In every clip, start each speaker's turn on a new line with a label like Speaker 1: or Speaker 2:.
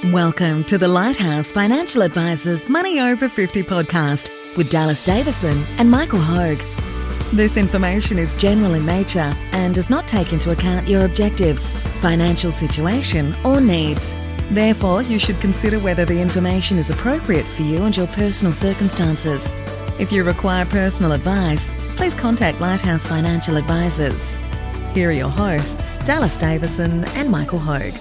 Speaker 1: Welcome to the Lighthouse Financial Advisors Money Over 50 podcast with Dallas Davison and Michael Hogue. This information is general in nature and does not take into account your objectives, financial situation, or needs. Therefore, you should consider whether the information is appropriate for you and your personal circumstances. If you require personal advice, please contact Lighthouse Financial Advisors. Here are your hosts, Dallas Davison and Michael Hogue.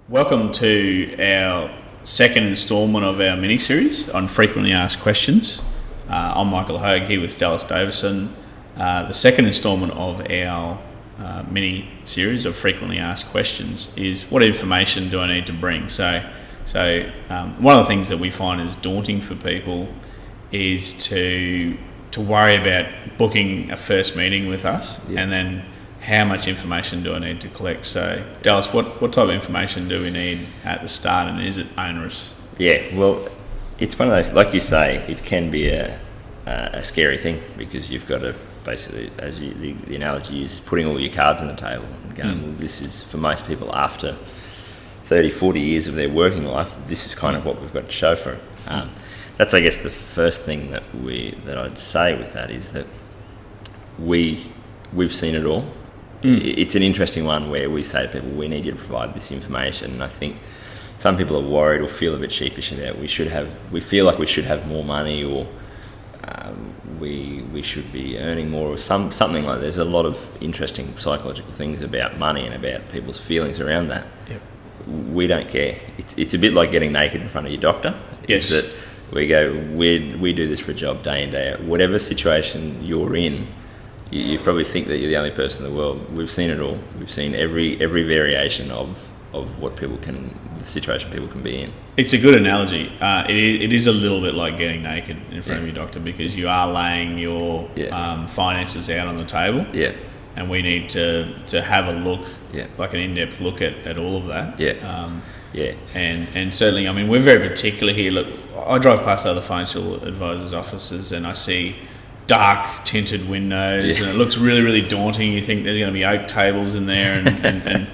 Speaker 2: Welcome to our second instalment of our mini-series on frequently asked questions. I'm Michael Hogue here with Dallas Davison. The second instalment of our mini-series of frequently asked questions is, what information do I need to bring? So one of the things that we find is daunting for people is to worry about booking a first meeting with us, and then how much information do I need to collect? So, Dallas, what type of information do we need at the start, and is it onerous?
Speaker 3: Yeah, well, it's one of those, like you say, it can be a scary thing, because you've got to basically, as the analogy is, putting all your cards on the table and going, well, this is, for most people, after 30, 40 years of their working life, this is kind of what we've got to show for it. That's, I guess, the first thing that I'd say with that is that we've seen it all. It's an interesting one where we say to people, we need you to provide this information, and I think some people are worried or feel a bit sheepish about we feel like we should have more money, or we should be earning more, or something like that. There's a lot of interesting psychological things about money and about people's feelings around that.
Speaker 2: Yep.
Speaker 3: We don't care. It's a bit like getting naked in front of your doctor.
Speaker 2: Yes.
Speaker 3: Is that we do this for a job day in, day out. Whatever situation you're in, you probably think that you're the only person in the world. We've seen it all. We've seen every variation of what the situation people can be in.
Speaker 2: It's a good analogy. It is a little bit like getting naked in front of your doctor, because you are laying your finances out on the table.
Speaker 3: Yeah.
Speaker 2: And we need to have a look,
Speaker 3: Yeah.
Speaker 2: like an in-depth look at all of that.
Speaker 3: Yeah.
Speaker 2: And certainly, I mean, we're very particular here. Look, I drive past other financial advisors' offices and I see dark tinted windows, and it looks really, really daunting. You think there's going to be oak tables in there, and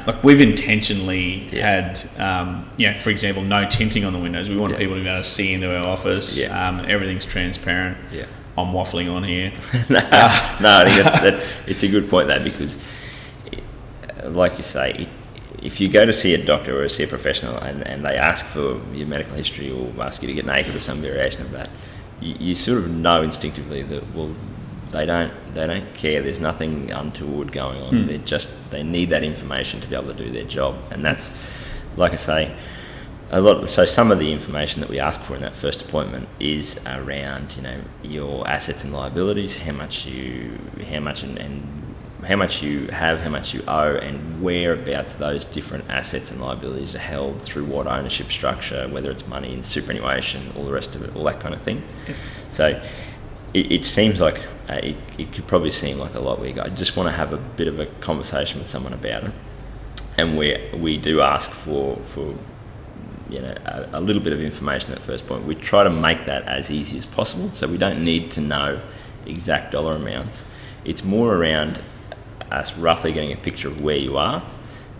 Speaker 2: like we've intentionally had, for example, no tinting on the windows. We want people to be able to see into our office. Everything's transparent.
Speaker 3: Yeah.
Speaker 2: I'm waffling on here.
Speaker 3: No, I think it's a good point, that, because, like you say, if you go to see a doctor or see a professional and they ask for your medical history or ask you to get naked or some variation of that, you sort of know instinctively that, well, they don't care. There's nothing untoward going on. They need that information to be able to do their job, and that's, like I say, a lot. So some of the information that we ask for in that first appointment is around, your assets and liabilities, how much you have, how much you owe, and whereabouts those different assets and liabilities are held, through what ownership structure, whether it's money in superannuation, all the rest of it, all that kind of thing. Yep. So it seems like it could probably seem like a lot where you go, I just want to have a bit of a conversation with someone about it, and we do ask for a little bit of information at the first point. We try to make that as easy as possible, so we don't need to know exact dollar amounts. It's more around us roughly getting a picture of where you are,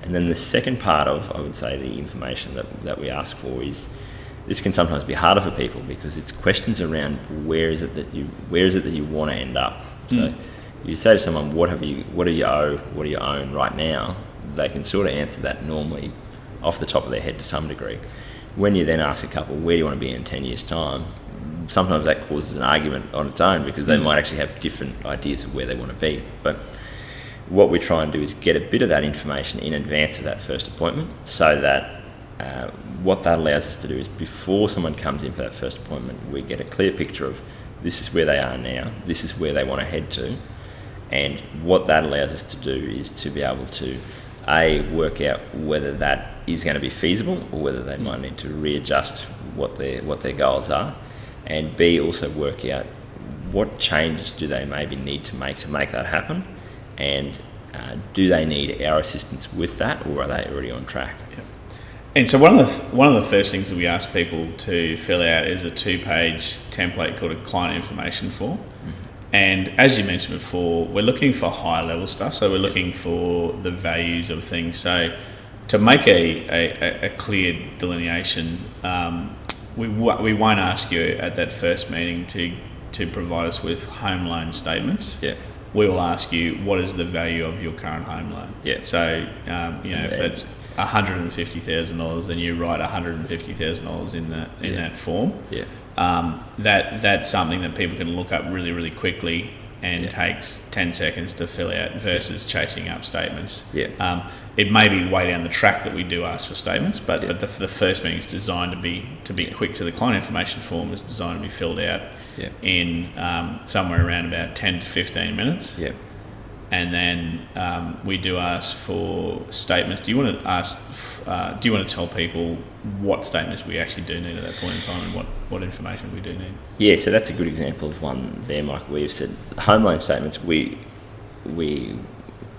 Speaker 3: and then the second part of, I would say, the information that we ask for is, this can sometimes be harder for people, because it's questions around where is it that you want to end up. So you say to someone, what do you owe, what do you own right now? They can sort of answer that normally off the top of their head to some degree. When you then ask a couple, where do you want to be in 10 years' time? Sometimes that causes an argument on its own, because they might actually have different ideas of where they want to be. But what we try and do is get a bit of that information in advance of that first appointment, so that what that allows us to do is, before someone comes in for that first appointment, we get a clear picture of, this is where they are now, this is where they want to head to, and what that allows us to do is to be able to work out whether that is going to be feasible, or whether they might need to readjust what their goals are, and B, also work out what changes do they maybe need to make that happen, and do they need our assistance with that, or are they already on track?
Speaker 2: Yep. And so one of the first things that we ask people to fill out is a 2-page template called a client information form. And as you mentioned before, we're looking for higher level stuff. So we're looking for the values of things. So to make a clear delineation, we won't ask you at that first meeting to provide us with home loan statements.
Speaker 3: Yeah.
Speaker 2: We will ask you, what is the value of your current home loan?
Speaker 3: Yeah.
Speaker 2: So, if that's $150,000, then you write $150,000 in that form.
Speaker 3: Yeah.
Speaker 2: That's something that people can look up really, really quickly and takes 10 seconds to fill out versus chasing up statements.
Speaker 3: Yeah.
Speaker 2: It may be way down the track that we do ask for statements, but the first meeting is designed to be quick. So the client information form is designed to be filled out in somewhere around about 10 to 15 minutes.
Speaker 3: Yeah.
Speaker 2: And then we do ask for statements. Do you want to tell people what statements we actually do need at that point in time and what information we do need?
Speaker 3: Yeah, so that's a good example of one there, Michael. We've said home loan statements.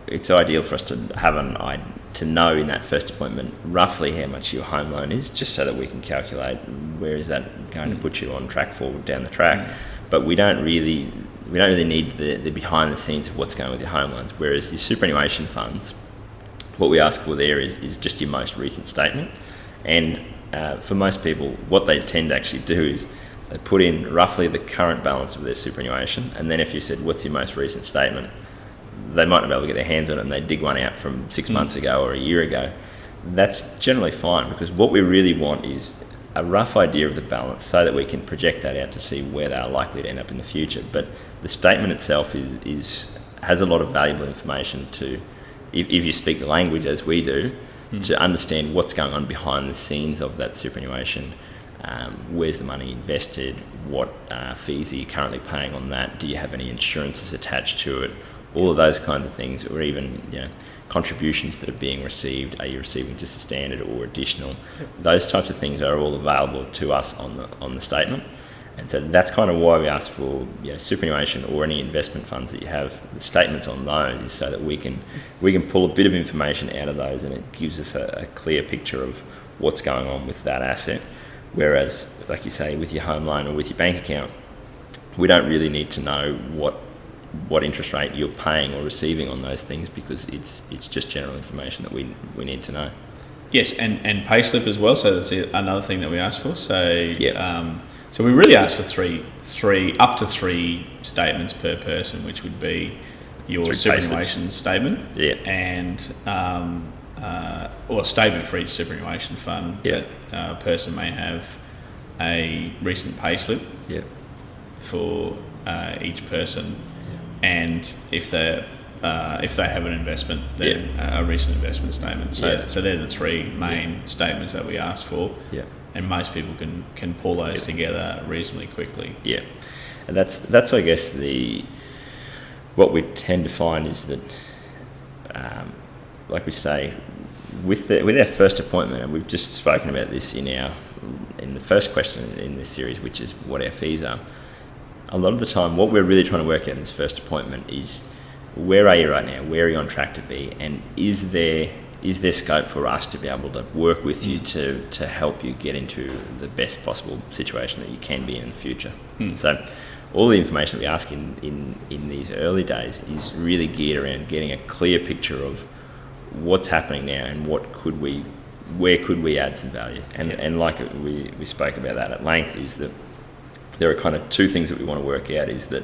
Speaker 3: It's ideal for us to have to know in that first appointment roughly how much your home loan is, just so that we can calculate where is that going to put you on track forward down the track. But we don't really need the behind the scenes of what's going on with your home loans. Whereas your superannuation funds, what we ask for there is just your most recent statement. And for most people, what they tend to actually do is they put in roughly the current balance of their superannuation, and then if you said, what's your most recent statement, they might not be able to get their hands on it, and they dig one out from 6 months ago or a year ago. That's generally fine, because what we really want is a rough idea of the balance so that we can project that out to see where they are likely to end up in the future. But the statement itself has a lot of valuable information to, if you speak the language as we do, to understand what's going on behind the scenes of that superannuation. Where's the money invested? What fees are you currently paying on that? Do you have any insurances attached to it? All of those kinds of things, or even contributions that are being received. Are you receiving just a standard or additional? Those types of things are all available to us on the statement. And so that's kind of why we ask for superannuation or any investment funds that you have. The statements on those is so that we can pull a bit of information out of those, and it gives us a clear picture of what's going on with that asset. Whereas, like you say, with your home loan or with your bank account, we don't really need to know what interest rate you're paying or receiving on those things, because it's just general information that we need to know.
Speaker 2: Yes, and payslip as well. So that's another thing that we ask for. So so we really ask for up to three statements per person, which would be your superannuation statement, and or a statement for each superannuation fund. That a person may have a recent payslip for each person. And if they have an investment, then a recent investment statement. So they're the three main statements that we ask for. And most people can pull those together reasonably quickly. Yeah,
Speaker 3: and that's I guess what we tend to find is that, like we say, with our first appointment, and we've just spoken about this in the first question in this series, which is what our fees are. A lot of the time, what we're really trying to work out in this first appointment is, where are you right now? Where are you on track to be? And is there scope for us to be able to work with you to help you get into the best possible situation that you can be in the future? So all the information that we ask in these early days is really geared around getting a clear picture of what's happening now and where could we add some value. And like we spoke about that at length, is that there are kind of two things that we want to work out. Is that,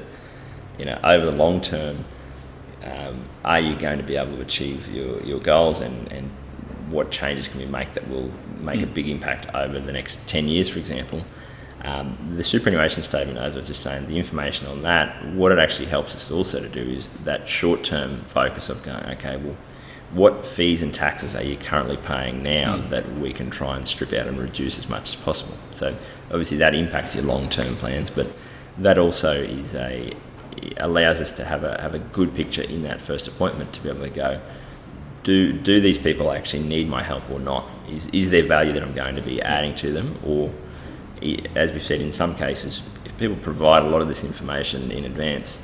Speaker 3: over the long term, are you going to be able to achieve your goals, and what changes can we make that will make a big impact over the next 10 years, for example. The superannuation statement, as I was just saying, the information on that, what it actually helps us also to do is that short-term focus of going, okay, well, what fees and taxes are you currently paying now that we can try and strip out and reduce as much as possible? So obviously that impacts your long-term plans, but that also allows us to have a good picture in that first appointment to be able to go, do these people actually need my help or not? Is there value that I'm going to be adding to them? Or, as we've said, in some cases, if people provide a lot of this information in advance,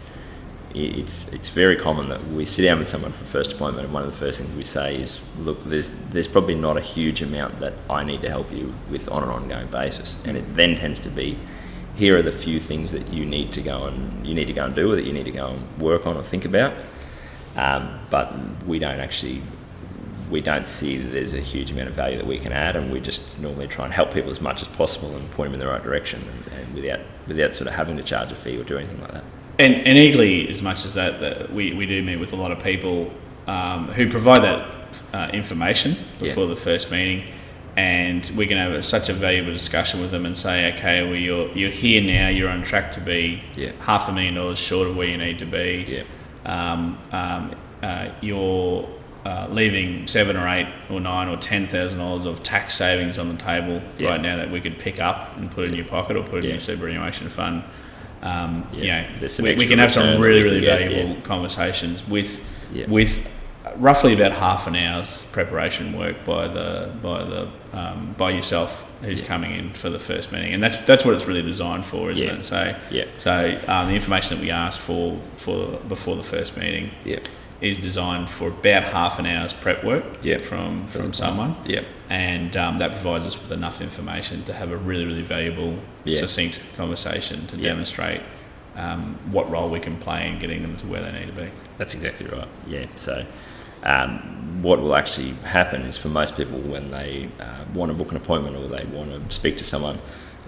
Speaker 3: it's very common that we sit down with someone for first appointment, and one of the first things we say is, look, there's probably not a huge amount that I need to help you with on an ongoing basis. And it then tends to be, here are the few things that you need to go and do, or that you need to go and work on or think about. But we don't see that there's a huge amount of value that we can add, and we just normally try and help people as much as possible and point them in the right direction, and without sort of having to charge a fee or do anything like that. And
Speaker 2: equally, as much as that we do meet with a lot of people who provide that information before the first meeting, and we can have such a valuable discussion with them and say, okay, well, you're here now, you're on track to be $500,000 short of where you need to be. You're leaving $7,000 or $8,000 or $9,000 or $10,000 of tax savings on the table right now that we could pick up and put in your pocket or put in your superannuation fund. We can have some really valuable conversations with roughly about half an hour's preparation work by yourself who's coming in for the first meeting, and that's what it's really designed for, isn't it? So the information that we ask for before the first meeting is designed for about half an hour's prep work from someone, and that provides us with enough information to have a really valuable, succinct conversation to demonstrate what role we can play in getting them to where they need to be.
Speaker 3: That's exactly right. Yeah. So what will actually happen is, for most people, when they want to book an appointment or they want to speak to someone,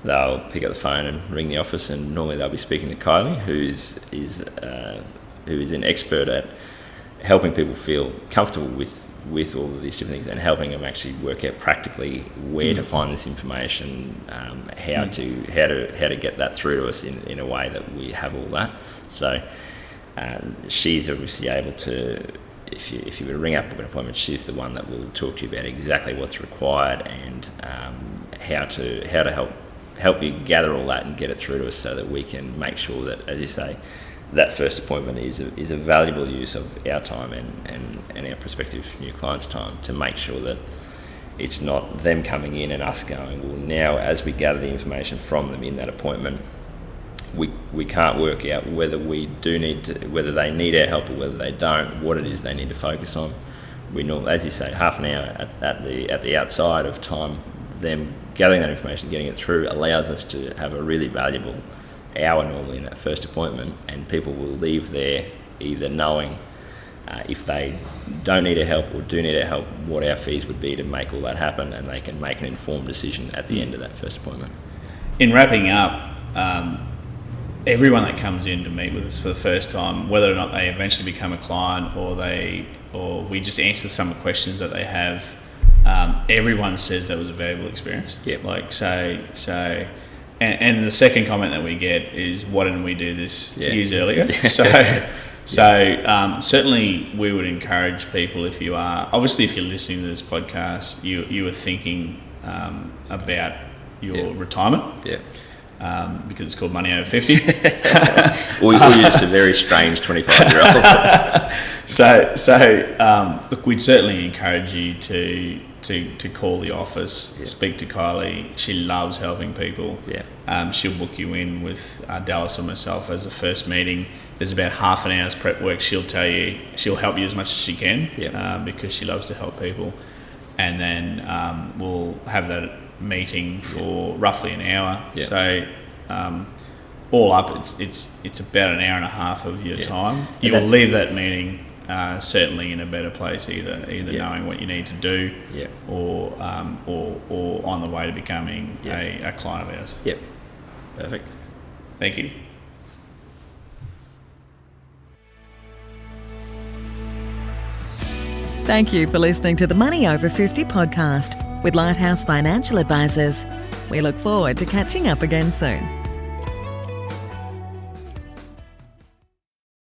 Speaker 3: they'll pick up the phone and ring the office, and normally they'll be speaking to Kylie, who is an expert at helping people feel comfortable with all of these different things, and helping them actually work out practically where to find this information, how to get that through to us in a way that we have all that. So she's obviously able to, if you were to ring up book an appointment, she's the one that will talk to you about exactly what's required and how to help you gather all that and get it through to us, so that we can make sure that, as you say, that first appointment is a valuable use of our time and our prospective new clients' time, to make sure that it's not them coming in and us going, well, now as we gather the information from them in that appointment, we can't work out whether whether they need our help or whether they don't, what it is they need to focus on. We normally, as you say, half an hour at the outside of time, them gathering that information, getting it through, allows us to have a really valuable hour normally in that first appointment, and people will leave there either knowing if they don't need our help or do need our help, what our fees would be to make all that happen, and they can make an informed decision at the end of that first appointment.
Speaker 2: In wrapping up, everyone that comes in to meet with us for the first time, whether or not they eventually become a client or we just answer some of the questions that they have, everyone says that was a valuable experience. And the second comment that we get is, why didn't we do this years earlier? So certainly we would encourage people, if you're listening to this podcast, you are thinking about your retirement. Because it's called Money Over 50.
Speaker 3: or you're just a very strange 25-year-old.
Speaker 2: So look, we'd certainly encourage you to call the office, speak to Kylie. She loves helping people. She'll book you in with Dallas or myself as a first meeting. There's about half an hour's prep work. She'll help you as much as she can, because she loves to help people. And then we'll have that meeting for roughly an hour. So all up, it's about an hour and a half of your time. You will leave that meeting certainly in a better place, either knowing what you need to do, or on the way to becoming a client of ours.
Speaker 3: Perfect.
Speaker 2: Thank you.
Speaker 1: Thank you for listening to the Money Over 50 podcast with Lighthouse Financial Advisors. We look forward to catching up again soon.